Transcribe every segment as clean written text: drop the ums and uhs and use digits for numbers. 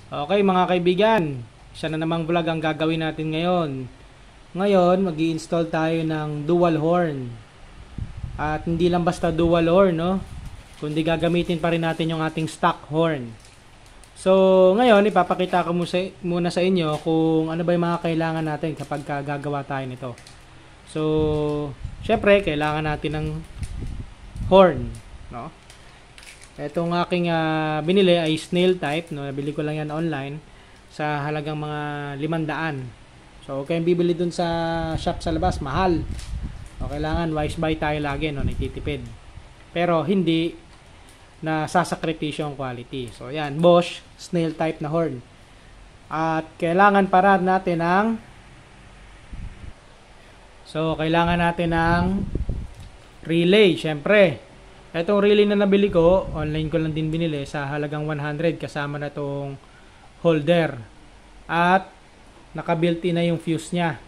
Okay mga kaibigan, isa na namang vlog ang gagawin natin ngayon. Ngayon, mag-i-install tayo ng dual horn. At hindi lang basta dual horn, no? Kundi gagamitin pa rin natin yung ating stock horn. So, ngayon, ipapakita ko muna sa inyo kung ano ba yung mga kailangan natin kapag gagawa tayo nito. So, syempre, kailangan natin ng horn, no? Itong aking binili ay snail type, no? Nabili ko lang yan online sa halagang mga 500. So, okay, bibili dun sa shop sa labas, mahal. O, kailangan wise buy tayo lagi, no? Nagtitipid. Pero hindi na sasakripisyo ang quality. So, yan, Bosch snail type na horn. At kailangan para natin ng kailangan natin ng relay, syempre. Itong relay na nabili ko, online ko lang din binili sa halagang 100 kasama na itong holder. At naka-built-in na yung fuse niya.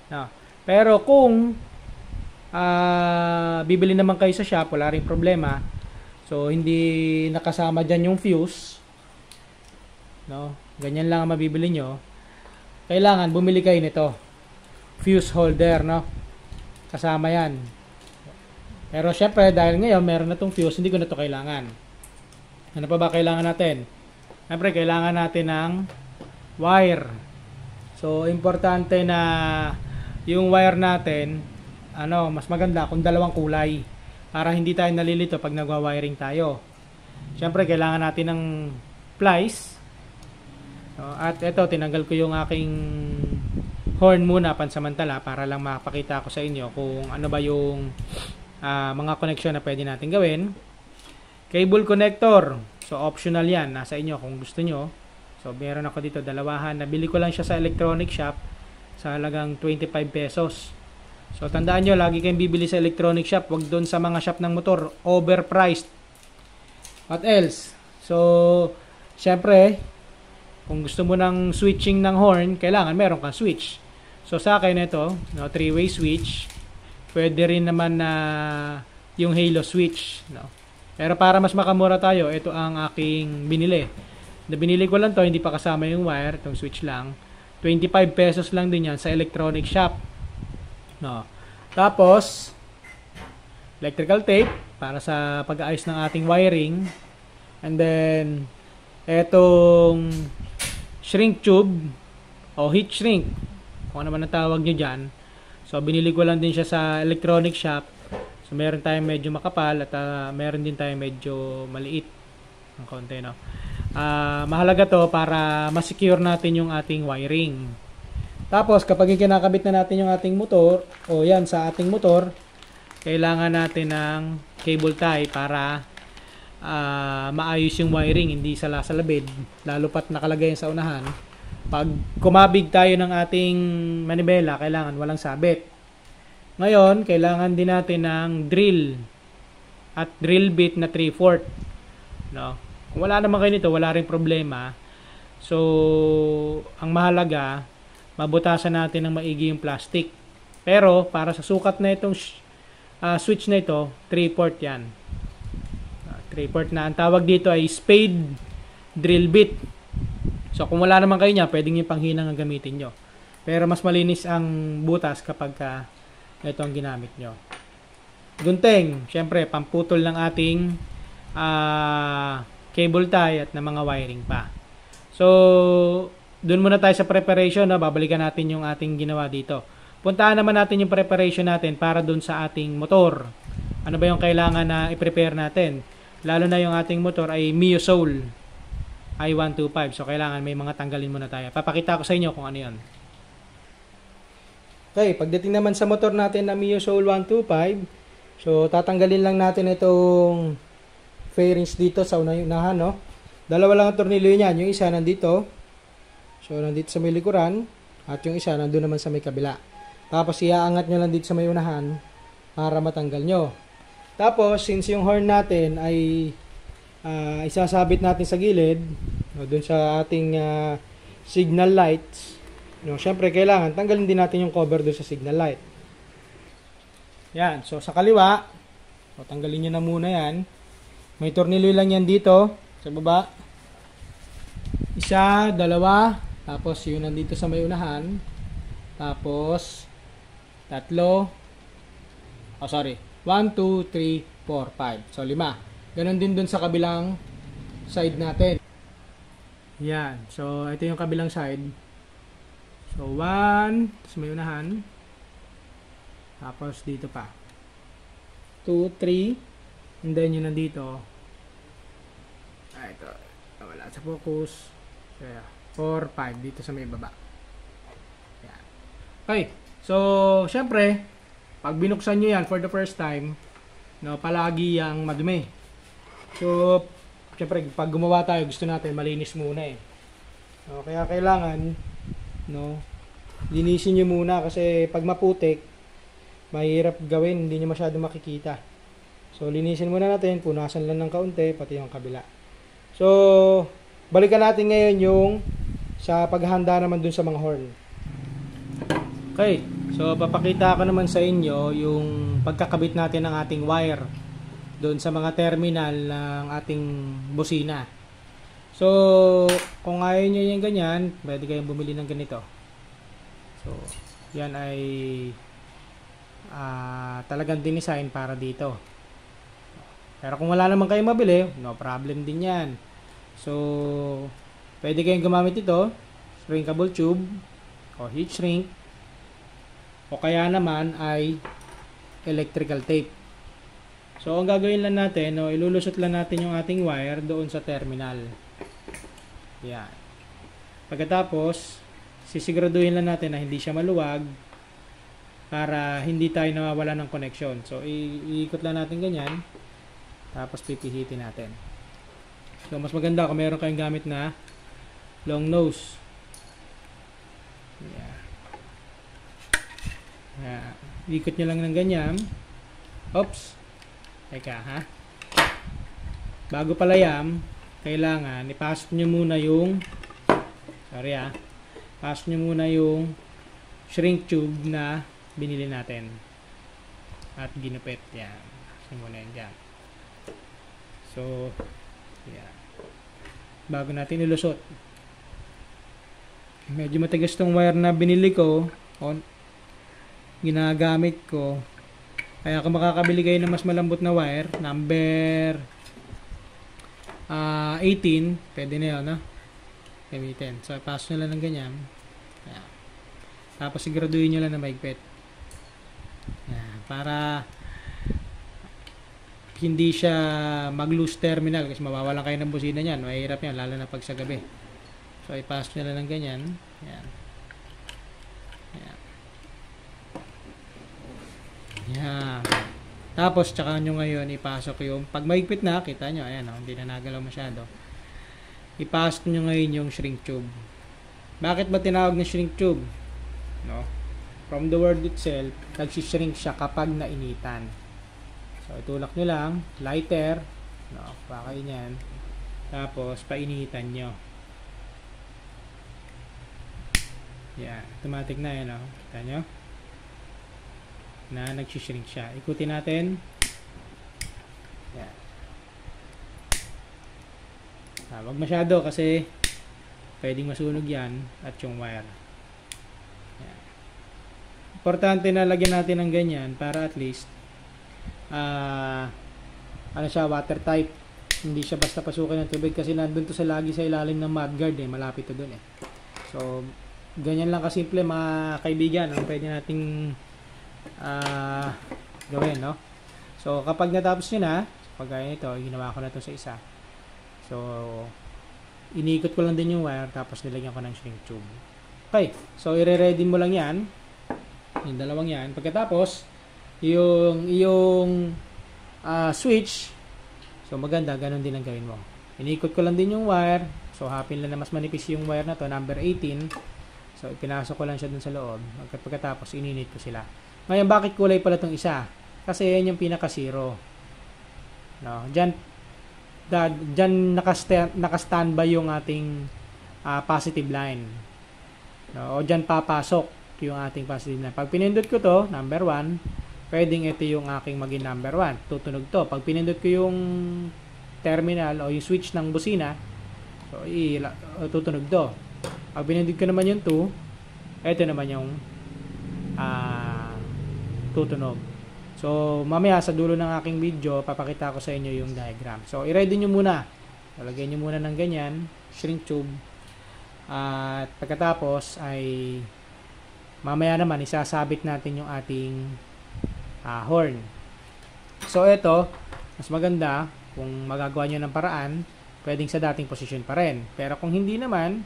No. Pero kung bibili naman kayo sa shop, wala rin problema. So, hindi nakasama dyan yung fuse. No? Ganyan lang ang mabibili nyo. Kailangan bumili kayo nito. Fuse holder, no? Kasama yan. Pero syempre, dahil ngayon meron na itong fuse, hindi ko na ito kailangan. Ano pa ba kailangan natin? Syempre, kailangan natin ng wire. So, importante na yung wire natin, mas maganda kung dalawang kulay. Para hindi tayo nalilito pag nagwa-wiring tayo. Syempre, kailangan natin ng plies. At ito, tinanggal ko yung aking horn muna pansamantala para lang makapakita ko sa inyo kung ano ba yung mga connection na pwede natin gawin. Cable connector. So, optional yan. Nasa inyo kung gusto nyo. So, meron ako dito dalawahan. Nabili ko lang siya sa electronic shop sa halagang 25 pesos. So, tandaan nyo, lagi kayong bibili sa electronic shop. Huwag doon sa mga shop ng motor. Overpriced. What else? So, syempre, kung gusto mo ng switching ng horn, kailangan meron kang switch. So, sa akin ito, no, 3-way switch. Pwede rin naman na yung halo switch. No? Pero para mas makamura tayo, ito ang aking binili. Binili ko lang to, hindi pa kasama yung wire, itong switch lang. 25 pesos lang din yan sa electronic shop. No. Tapos, electrical tape para sa pag-aayos ng ating wiring. And then, etong shrink tube o heat shrink, kung ano man ang tawag nyo dyan. So, binili ko lang din siya sa electronic shop. So, meron tayong medyo makapal at meron din tayong medyo maliit ng konti, no? Mahalaga to para ma-secure natin yung ating wiring. Tapos, kapag kinakabit na natin yung ating motor, o yan, sa ating motor, kailangan natin ng cable tie para maayos yung wiring, hindi salasalabid, lalo pat nakalagay sa unahan. Pag kumabig tayo ng ating manibela, kailangan walang sabit. Ngayon, kailangan din natin ng drill at drill bit na 3/4. No? Kung wala naman kayo nito, wala rin problema. So, ang mahalaga, mabutasan natin ng maigi yung plastic. Pero, para sa sukat na itong switch na ito, 3/4 yan. 3/4 na. Ang tawag dito ay spade drill bit. So, kung wala naman kayo niya, pwedeng yung panghinang ang gamitin nyo. Pero mas malinis ang butas kapag ito ang ginamit nyo. Gunting, syempre, pamputol ng ating cable tie at ng mga wiring pa. So, dun muna tayo sa preparation. No? Babalikan natin yung ating ginawa dito. Puntaan naman natin yung preparation natin para dun sa ating motor. Ano ba yung kailangan na i-prepare natin? Lalo na yung ating motor ay Mio Soul I-125. So, kailangan may mga tanggalin muna tayo. Papakita ko sa inyo kung ano yan. Okay, pagdating naman sa motor natin na Mio Soul 125, so, tatanggalin lang natin itong fairings dito sa unahan, no? Dalawa lang ang tornilyo niyan. Yung isa nandito. So, nandito sa may likuran. At yung isa nandun naman sa may kabila. Tapos, iaangat nyo lang dito sa may unahan para matanggal nyo. Tapos, since yung horn natin ay isasabit natin sa gilid, no, dun sa ating signal lights, no, syempre kailangan tanggalin din natin yung cover dun sa signal light. Yan, so sa kaliwa, so, tanggalin nyo na muna yan. May tornilyo lang yan dito sa baba. Isa, dalawa, tapos yun nandito sa may unahan. Tapos, tatlo. Oh, sorry. 1, 2, 3, 4, 5. So, 5. Ganon din dun sa kabilang side natin. Yan. So, ito yung kabilang side. So, 1, tapos may unahan. Tapos, dito pa. 2, 3. And then, yun nandito. Ito. Wala sa focus. Kaya, 4, 5. Dito sa may baba. Yan. Okay. So, syempre, pag binuksan nyo yan for the first time, no, palagi yung madumi. So, syempre, pag gumawa tayo, gusto natin malinis muna eh. No, kaya kailangan, no, linisin nyo muna kasi pag maputik, mahirap gawin, hindi nyo masyado makikita. So, linisin muna natin, punasan lang ng kaunti, pati yung kabila. So, balikan natin ngayon yung sa paghahanda naman dun sa mga horn. Okay, so papakita ko naman sa inyo yung pagkakabit natin ng ating wire doon sa mga terminal ng ating busina. So, kung ayaw nyo yung ganyan, pwede kayong bumili ng ganito. So, yan ay talagang dinesign para dito. Pero kung wala naman kayong mabili, no problem din yan. So, pwede kayong gumamit ito, shrinkable tube o heat shrink, o kaya naman ay electrical tape. So, ang gagawin lang natin, no, ilulusot lang natin yung ating wire doon sa terminal. Yan. Pagkatapos, sisiguraduhin lang natin na hindi siya maluwag para hindi tayo nawawala ng connection. So, iikot lang natin ganyan. Tapos, pipihitin natin. So, mas maganda kung meron kayong gamit na long nose. Yeah. Yeah. Ikot nyo lang ng ganyan. Oops. Teka, ha? Bago palayam, kailangan ipasok nyo muna yung pasok nyo muna yung shrink tube na binili natin. At ginupit. Yan. Pasok muna yan dyan. So, yan. Bago natin ilusot. Medyo matigas tong wire na binili ko. Ginagamit ko. Kaya kung makakabili kayo ng mas malambot na wire, number 18, pwede na yun, no? Gamitin. So, pasok nyo lang ng ganyan. Yan. Tapos, siguraduhin nyo lang na maigpit. Yan. Para hindi siya mag-loose terminal kasi mawawalan kayo ng busina niyan. Mahirap yan, lalo na pag sa gabi. So, ipasok nyo lang ng ganyan. Yan. Yan. Yan. Tapos, tsaka nyo ngayon ipasok yung, pag maigpit na, kita nyo, ayan, oh, hindi na nagalaw masyado. Ipasok nyo ngayon yung shrink tube. Bakit ba tinawag na shrink tube? No? From the word itself, nagsishrink siya kapag nainitan. So, itulak nyo lang, lighter, no, pakay nyan, tapos, painitan nyo. Yan, automatic na yan, no? Kita nyo? Na nagsishrink siya. Ikutin natin. Yan. Wag masyado kasi pwedeng masunog yan at yung wire. Yan. Importante na lagyan natin ng ganyan para at least ano siya, watertight. Hindi siya basta pasukin ng tubig kasi nandun to sa lagi sa ilalim ng mudguard eh. Malapit to dun eh. So, ganyan lang kasimple mga kaibigan ang pwede nating gawin, no? So, kapag natapos nyo na, pag ito, ginawa ko na to sa isa. So, inikot ko lang din yung wire tapos nilagyan ko ng shrink tube. Okay. So, i-ready mo lang yan. Yung dalawang yan. Pagkatapos, yung switch, so maganda, ganun din ang gawin mo. Inikot ko lang din yung wire. So, hapin lang na mas manipis yung wire na to, number 18. So, ipinasok ko lang siya dun sa loob. Pagkatapos, ininit ko sila. Ngayon, bakit kulay pala itong isa? Kasi yan yung pinaka-zero. No? Diyan naka-standby yung ating positive line. No? O diyan papasok yung ating positive line. Pag pinindot ko to, number 1, pwedeng ito yung aking maging number 1. Tutunog to. Pag pinindot ko yung terminal o yung switch ng busina, so So, tutunog to. Pag pinindot ko naman yung 2, ito naman yung tutunog. So, mamaya sa dulo ng aking video, papakita ko sa inyo yung diagram. So, i-ready nyo muna. Lalagyan nyo muna ng ganyan, shrink tube. At pagkatapos ay mamaya naman isasabit natin yung ating horn. So, ito, mas maganda kung magagawa nyo ng paraan, pwedeng sa dating posisyon pa rin. Pero kung hindi naman,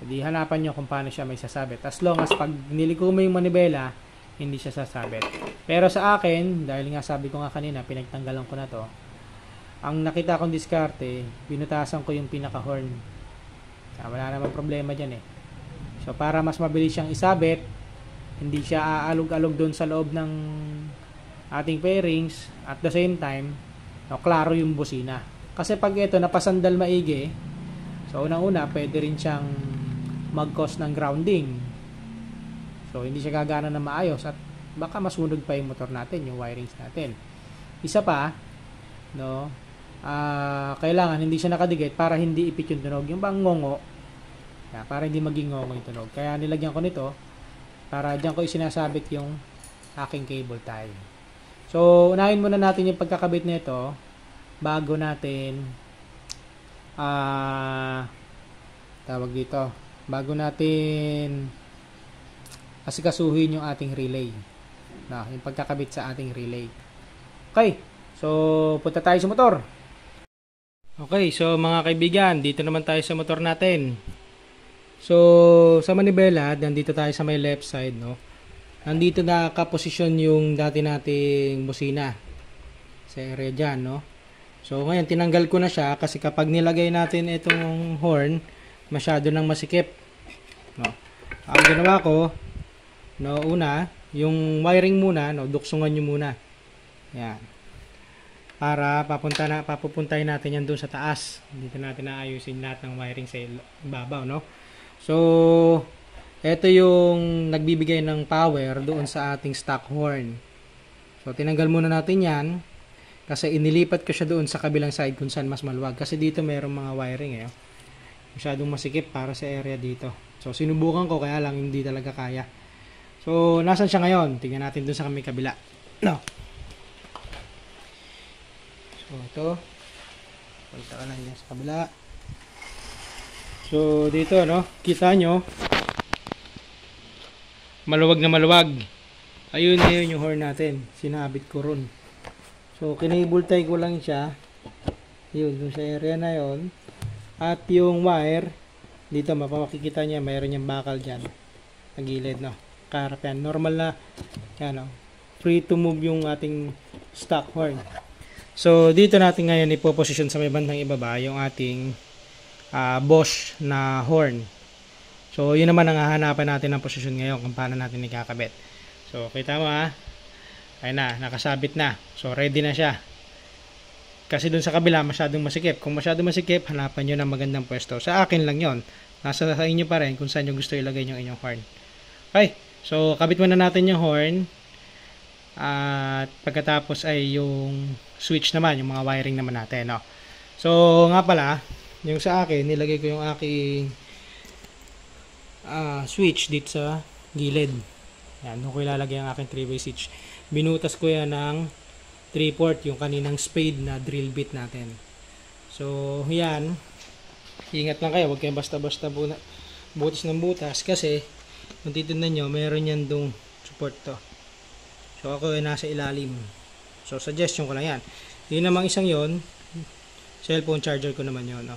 hindi hanapan nyo kung paano siya may sasabit. As long as pag niliko mo yung manibela, hindi siya sasabit. Pero sa akin, dahil nga sabi ko nga kanina, pinagtanggalan ko na to, ang nakita kong diskarte, binutasan ko yung pinaka-horn. Wala namang problema dyan eh. So, para mas mabilis siyang isabit, hindi siya aalog-alog doon sa loob ng ating pairings, at the same time, klaro yung busina. Kasi pag ito napasandal maigi, so unang-una pwede rin siyang mag-cause ng grounding. So hindi siya gagana na maayos at baka masunog pa yung motor natin, yung wirings natin. Isa pa, no, kailangan hindi siya nakadikit para hindi ipit yung tunog, yung bang ngongo, para hindi maging ngongo yung tunog. Kaya nilagyan ko nito para diyan ko isinasabit yung aking cable tie. So unahin muna natin yung pagkakabit nito bago natin bago natin asikasuhin yung ating relay, yung pagkakabit sa ating relay. Okay, so punta tayo sa motor. Okay, so mga kaibigan, dito naman tayo sa motor natin. So sa manibela, nandito tayo sa may left side, no. Nandito nakaposisyon yung dati nating busina sa area dyan, no. So ngayon tinanggal ko na siya kasi kapag nilagay natin itong horn, masyado nang masikip. No. Ang ginawa ko, no, una, yung wiring muna, no, duksungan nyo muna. Yan. Para papupuntahin natin yan doon sa taas. Dito natin naayusin lahat ng wiring sa ibabaw, no. So ito yung nagbibigay ng power doon sa ating stock horn. So tinanggal muna natin yan. Kasi inilipat ko siya doon sa kabilang side kung saan mas maluwag. Kasi dito mayroong mga wiring masyadong masikip para sa area dito. So sinubukan ko kaya lang hindi talaga kaya. So nasan siya ngayon? Tingnan natin doon sa kami kabila. No. So ito. Punta ka lang yan sa kabila. So dito, no, kita nyo maluwag na maluwag. Ayun ngayon yung horn natin. Sinabit ko ron. So, kinable tie ko lang siya. Yun, dun sa area na yon. At yung wire, dito mapapakikita niya, mayroon niyang bakal dyan. Nagilid, no. Karap yan. Normal na, yan, no. Free to move yung ating stock horn. So, dito natin ngayon ipoposition sa may bandang ibaba yung ating Bosch na horn. So, yun naman ang hahanapan natin ng posisyon ngayon kung paano natin ikakabit. So, kita mo ayun na, nakasabit na. So, ready na siya. Kasi dun sa kabila, masyadong masikip. Kung masyadong masikip, hanapan nyo ng magandang pwesto. Sa akin lang yon. Nasa sa inyo pa rin kung saan nyo gusto ilagay yung inyong horn. Okay. So, kabit muna natin yung horn. At pagkatapos ay yung switch naman, yung mga wiring naman natin. No? So, nga pala, yung sa akin, nilagay ko yung aking switch dito sa gilid. Yan, doon ko ilalagay ang aking 3-way switch. Binutas ko yan ng 3/4 yung kaninang spade na drill bit natin. So, yan. Ingat lang kayo, huwag kayong basta-basta butas ng butas kasi kung titignan nyo, meron yan dong support to. So, ako ay nasa ilalim. So, suggestion ko lang yan. Yung namang isang yon, cellphone charger ko naman yun.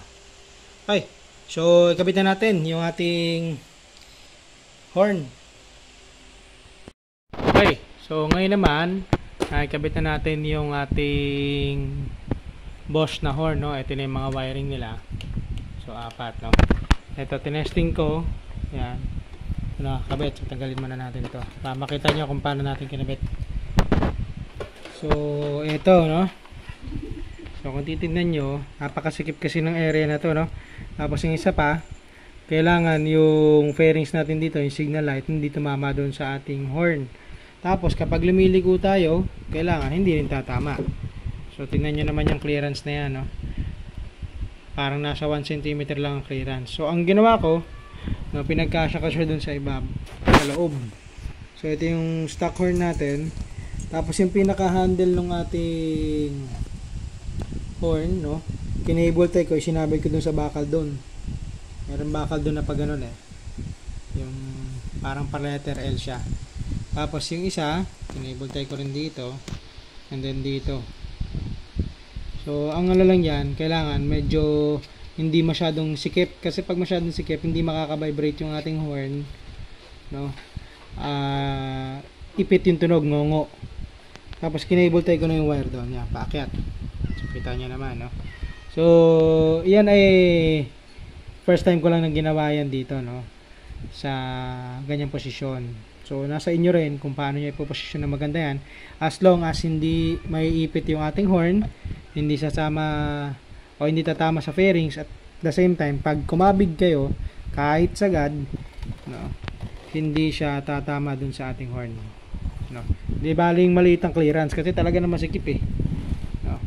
Okay. So, ikabit na natin yung ating horn. Okay. So, ngayon naman, ikabit na natin yung ating Bosch na horn, no? Ito na yung mga wiring nila. So, 4, no? Ito, tinesting ko. Yan. Nakakabit. So, tanggalin muna natin ito. Makita nyo kung paano natin kinabit. So, ito, no? So, kung titignan nyo, napakasikip kasi ng area na to, no? Tapos, yung isa pa, kailangan yung fairings natin dito, yung signal light, hindi tumama doon sa ating horn. Tapos, kapag lumiliko tayo, kailangan hindi rin tatama. So, tingnan nyo naman yung clearance na yan, no? Parang nasa 1 cm lang ang clearance. So ang ginawa ko, no, pinagkasya ko siya dun sa sa loob. So ito yung stock horn natin. Tapos yung pinaka handle ng ating horn, no, kinable tie ko, sinabay ko dun sa bakal dun. Meron bakal dun na pag ganun yung parang par letter L siya. Tapos yung isa, kinable tie ko rin dito, and then dito. So ang ano lang yan, kailangan medyo hindi masyadong sikip, kasi pag masyadong sikip hindi makaka-vibrate yung ating horn, no. Ipit yung tunog, ngongo. Tapos kinable tie ko na yung wire doon, yan, paakyat. So kita nyo naman, no. So yan ay first time ko lang nang ginawa yan dito, no, sa ganyang posisyon. So nasa inyo rin kung paano nyo ipoposisyon na maganda yan, as long as hindi may ipit yung ating horn, hindi sasama o hindi tatama sa fairings, at the same time pag kumabig kayo kahit sagad, no, hindi siya tatama dun sa ating horn, no. Di baling maliit ang clearance kasi talaga na masikip no.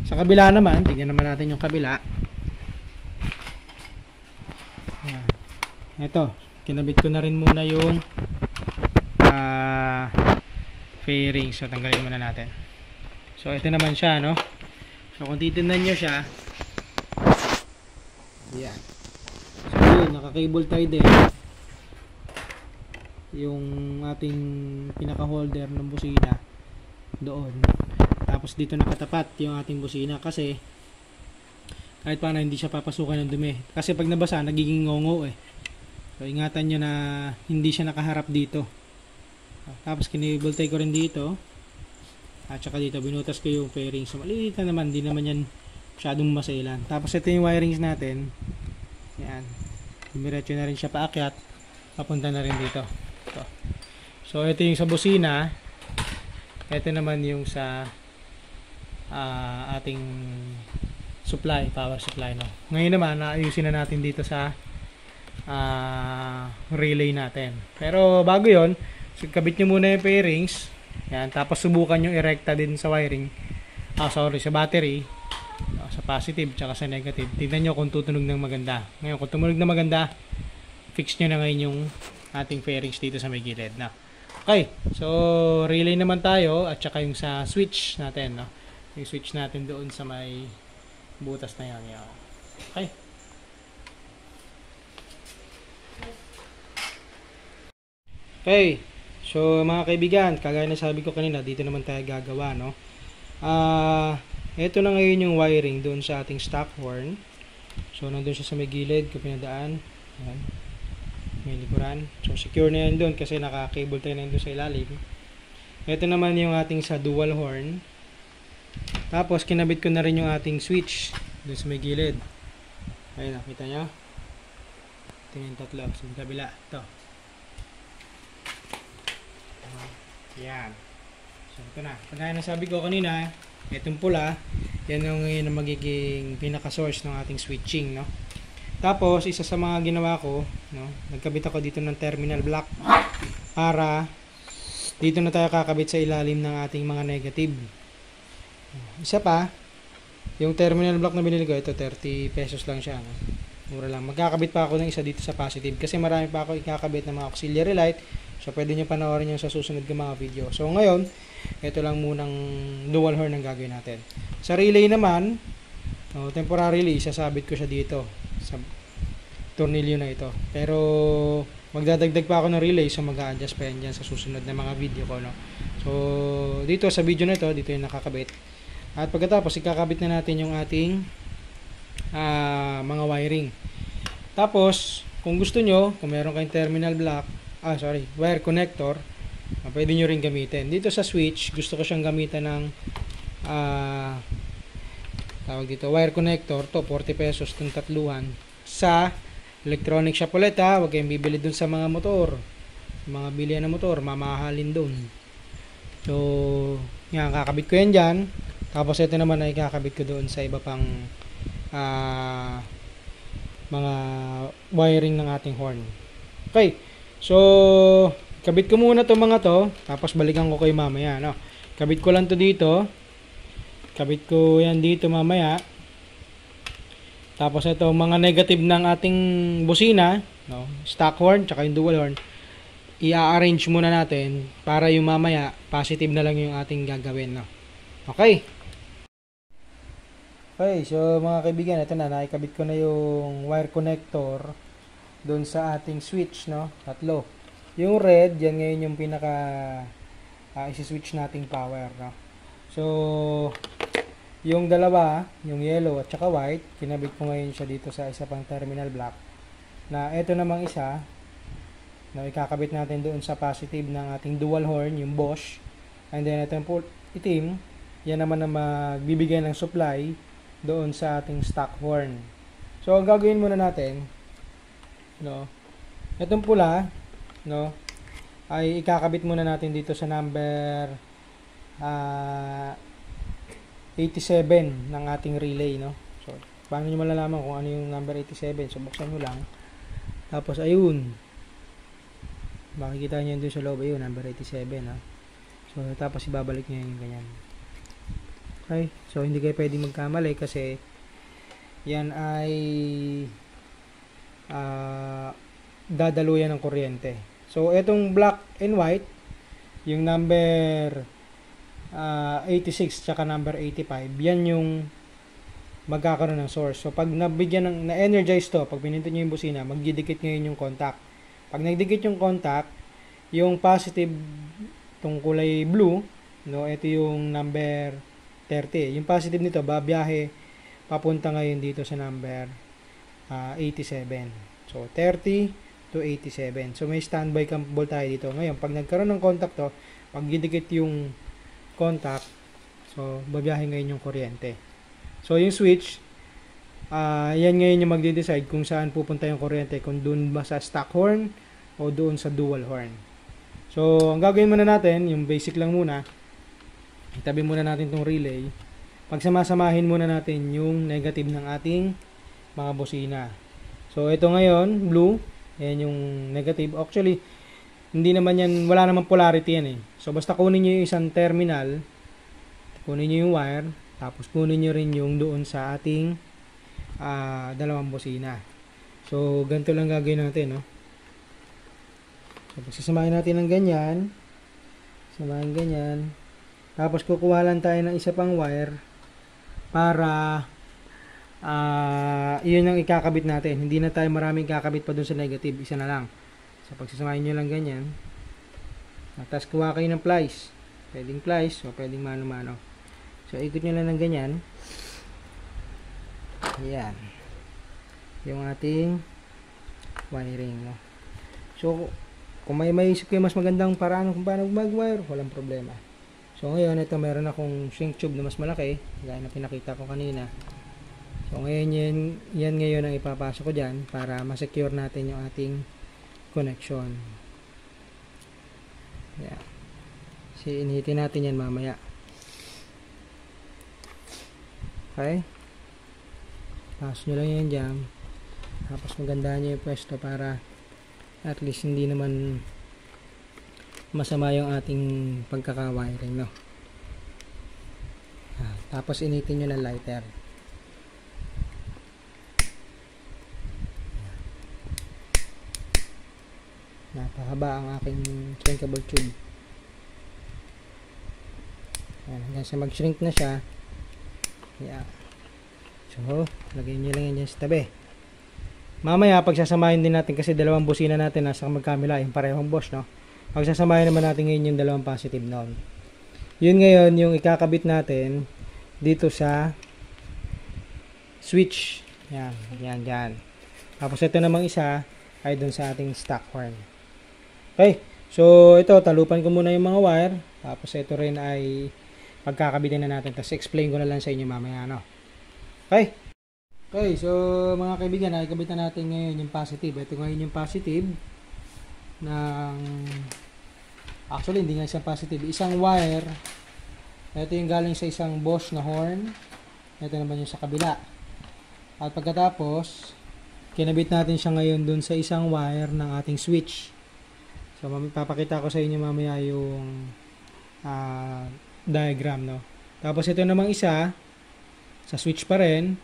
Sa kabila naman, tingnan naman natin yung kabila. Yan. Ito, kinabit ko na rin muna yung fairings. So tanggalin muna natin. So ito naman siya, no. So kung titignan nyo siya, yan. So yun, naka-cable tie din yung ating pinaka holder ng busina doon. Tapos dito nakatapat yung ating busina, kasi kahit paano hindi siya papasukan ng dumi, kasi pag nabasa nagiging ngongo So ingatan nyo na hindi siya nakaharap dito. Tapos kinable tie ko rin dito, at saka dito binutas ko yung fairings. So maliit na naman, hindi naman yan masyadong masailan. Tapos ito yung wirings natin, yan, dumiretso na rin siya paakyat, papunta na rin dito. So ito yung sa busina, ito naman yung sa ating supply, power supply, no. Ngayon naman naayusin na natin dito sa relay natin. Pero bago yon, kabit nyo muna yung fairings, yan, tapos subukan nyo erekta din sa wiring, sa battery, sa positive tsaka sa negative. Tignan nyo kung tutunog ng maganda. Ngayon kung tumunog na maganda, fix nyo na ngayon yung ating fairings dito sa may gilid na. Okay, so relay naman tayo, at saka yung sa switch natin, no? Yung switch natin doon sa may butas na yan. Okay. Okay, so mga kaibigan, kagaya na sabi ko kanina, dito naman tayo gagawa, no? Ito na ngayon yung wiring doon sa ating stock horn. So nandun siya sa may gilid, kung pinadaan, yan, may likuran. So secure na yan doon kasi naka-cable tayo na yun doon sa ilalim. Ito naman yung ating sa dual horn. Tapos kinabit ko na rin yung ating switch doon sa may gilid. Ayun, nakita nyo? Ito yung tatlo sa kabila. Ito. Yan. So ito na. Kagaya na sabi ko kanina, itong pula, yan yung ngayon ang magiging pinaka-source ng ating switching, no? Tapos isa sa mga ginawa ko, no, nagkabit ako dito ng terminal block para dito na tayo kakabit sa ilalim ng ating mga negative. Isa pa, yung terminal block na binili ko, ito 30 pesos lang siya, no? Mura lang. Magkakabit pa ako ng isa dito sa positive kasi marami pa ako ikakabit ng mga auxiliary light. So pwede nyo panoorin yung sa susunod ng mga video. So ngayon, ito lang munang dual horn ang gagawin natin. Sa relay naman, temporarily isasabit ko siya dito sa tornilyo na ito. Pero magdadagdag pa ako ng relay, so mag-a-adjust pa yan dyan sa susunod na mga video ko, no? So dito sa video na ito, dito yung nakakabit. At pagkatapos ikakabit na natin yung ating mga wiring. Tapos kung gusto nyo, kung meron kayong terminal block, wire connector, pwede nyo rin gamitin. Dito sa switch, gusto ko siyang gamitan ng tawag dito, wire connector. To 40 pesos itong tatluhan. Sa electronic shop ulit, huwag kayong bibili dun sa mga motor, mga bilihan ng motor, mamahalin dun. So yan, kakabit ko yan dyan. Tapos ito naman ay kakabit ko doon sa iba pang mga wiring ng ating horn. Okay, so kabit ko muna to mga to, tapos balikan ko kayo mamaya, no? Kabit ko lang to dito, kabit ko yan dito mamaya, Tapos ito, mga negative ng ating busina, no? Stock horn, tsaka yung dual horn, i-arrange muna natin para yung mamaya, positive na lang yung ating gagawin, no? Okay. Okay, so mga kaibigan, ito na, nakikabit ko na yung wire connector doon sa ating switch, no? Tatlo. Yung red, yan ngayon yung pinaka isi-switch nating power, no? So, yung dalawa, yung yellow at saka white, kinabit ko ngayon siya dito sa isa pang terminal block. Na ito namang isa, na ikakabit natin doon sa positive ng ating dual horn, yung Bosch. And then ito yung itim, yan naman na magbibigay ng supply doon sa ating stock horn. So, ang gagawin muna natin, no, itong pula, no, ay ikakabit muna natin dito sa number 87 ng ating relay, no. So, paano nyo malalaman kung ano yung number 87? So, buksan nyo lang. Tapos, ayun. Makikita nyo yun doon sa loob. Ayun, number 87, no. So, tapos ibabalik nyo yung ganyan. Okay? So, hindi kayo pwedeng magkamali kasi yan ay dadaluyan ng kuryente. So, itong black and white, yung number 86 tsaka number 85, yan yung magkakaroon ng source. So, pag nabigyan ng na-energize to, pag pinindot nyo yung busina, magdidikit ngayon yung contact. Pag nagdikit yung contact, yung positive, itong kulay blue, no, ito yung number 30. Yung positive nito, babiyahe papunta ngayon dito sa number 87. So, 30 to 87. So, may standby cable tayo dito. Ngayon, pag nagkaroon ng contact to, pag didikit yung contact, so, babiyahe ngayon yung kuryente. So, yung switch, yan ngayon yung magde-decide kung saan pupunta yung kuryente, kung doon ba sa stock horn o doon sa dual horn. So, ang gagawin muna natin, yung basic lang muna, itabi muna natin itong relay. Pagsamasamahin muna natin yung negative ng ating mga busina. So, ito ngayon, blue. Ayan yung negative. Actually, hindi naman yan, wala naman polarity yan eh. So, basta kunin nyo yung isang terminal, kunin nyo yung wire, tapos kunin nyo rin yung doon sa ating dalawang busina. So, ganito lang gagawin natin, no? So, pagsasamahin natin ng ganyan, samahin ganyan, tapos kukuha lang tayo ng isa pang wire para yun ang ikakabit natin. Hindi na tayo maraming kakabit pa dun sa negative. Isa na lang. So, pagsasamahin nyo lang ganyan. Tapos kuha kayo ng plies. Pwedeng plies o pwedeng mano-mano. So, ikot nyo lang ng ganyan. Ayan. Yung ating wiring. No? So, kung may maisip kayo mas magandang paraan kung paano mag-wire, walang problema. So ngayon, ito meron akong shrink tube na mas malaki, gaya na pinakita ko kanina. So ngayon, yan ngayon ang ipapasok ko dyan para ma-secure natin yung ating connection. Yeah. Kasi inihitin natin yan mamaya. Okay? Pasok nyo lang yan dyan. Tapos magandaan nyo yung pwesto para at least hindi naman masama yung ating pagkaka-wiring, no? Tapos initin nyo ng lighter. Napakahaba ang aking shrinkable tube. Ayan, hanggang sa mag-shrink na siya. Yeah. So, lagay nyo lang yan dyan sa tabi. Mamaya, pagsasamahin din natin kasi dalawang busina natin nasa magkamila, yung parehong Bosch, no? Pagsasamahin naman natin ngayon yung dalawang positive noon. Yun ngayon yung ikakabit natin dito sa switch. Yan, yan, yan. Tapos ito namang isa ay dun sa ating stock horn. Okay, so ito, talupan ko muna yung mga wire. Tapos ito rin ay pagkakabitin na natin. Tapos explain ko na lang sa inyo mamaya, no? Okay. Okay, so mga kaibigan, nakikabit na natin ngayon yung positive. Ito ngayon yung positive ng, actually hindi nga isang positive, isang wire. Ito yung galing sa isang Bosch na horn. Ito naman yung sa kabila. At pagkatapos, kinabit natin siya ngayon dun sa isang wire ng ating switch. So papakita ko sa inyo mamaya yung diagram, no. Tapos ito namang isa sa switch pa rin.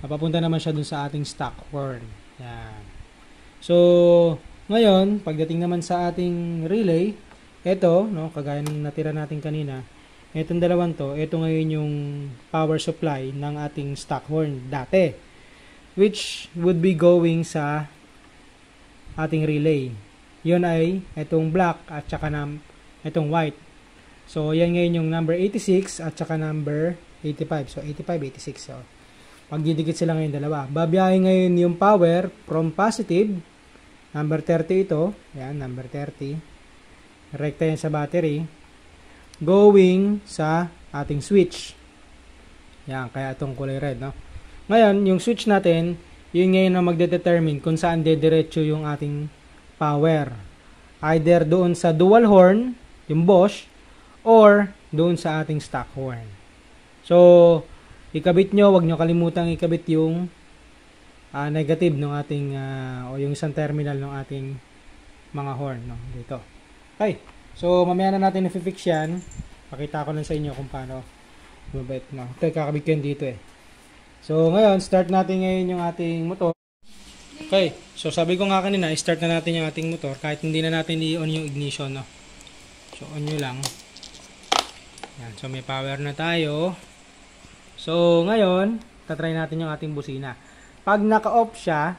papunta naman siya dun sa ating stock horn. Yan. So, ngayon, pagdating naman sa ating relay, ito, no, kagaya ng natira natin kanina, itong dalawang to, ito ngayon yung power supply ng ating stock horn dati, which would be going sa ating relay. Yun ay itong black at saka itong white. So, yan ngayon yung number 86 at saka number 85. So, 85, 86. So, pagdidikit sila ngayon dalawa. Babiyahin ngayon yung power from positive, number 30 ito. Yan, number 30. Rekta yan sa battery. Going sa ating switch. Yan, kaya itong kulay red, no? Ngayon, yung switch natin, yun ngayon na magdedetermine kung saan dediretso yung ating power. Either doon sa dual horn, yung Bosch, or doon sa ating stock horn. So, ikabit nyo, wag nyo kalimutang ikabit yung negative ng ating, o yung isang terminal ng ating mga horn, no? Dito. Okay. So, mamaya na natin i-fix yan. Pakita ko lang sa inyo kung paano mabait, no? Ito, kakabit ko yan dito eh. So, ngayon, start natin ngayon yung ating motor. Okay. So, sabi ko nga kanina, i-start na natin yung ating motor kahit hindi na natin i-on yung ignition, no? So, on nyo lang. Yan. So, may power na tayo. So, ngayon, tatry natin yung ating busina. Pag naka-off siya,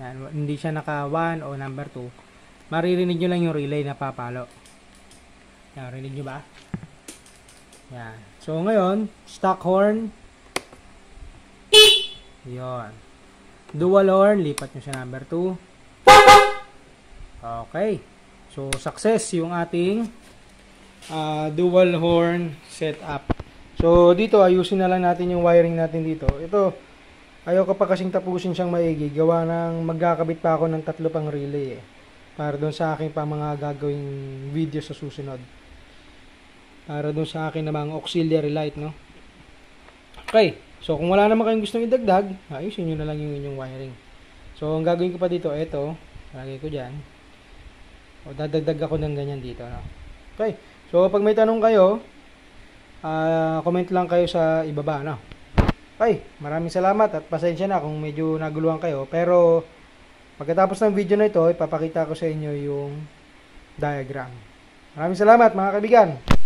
yan, hindi siya naka 1 o number 2, maririnig nyo lang yung relay na papalo. Yan, rinig nyo ba? Yan. So, ngayon, stock horn. Yan. Dual horn, lipat nyo sa number 2. Okay. So, success yung ating dual horn setup. So, dito, ayusin na lang natin yung wiring natin dito. Ito, ayaw ko pa kasing tapusin siyang maigi. Gawa ng magkakabit pa ako ng 3 pang relay eh. Para doon sa aking pa mga gagawing video sa susunod. Para doon sa akin namang auxiliary light, no? Okay. So, kung wala naman kayong gustong idagdag, ayusin nyo na lang yung inyong wiring. So, ang gagawin ko pa dito, ito, lagay ko dyan. O, dadagdag ako ng ganyan dito, no? Okay. So, pag may tanong kayo, comment lang kayo sa ibaba, no? Okay. Maraming salamat at pasensya na kung medyo naguluhan kayo. Pero, pagkatapos ng video na ito, ipapakita ko sa inyo yung diagram. Maraming salamat, mga kaibigan!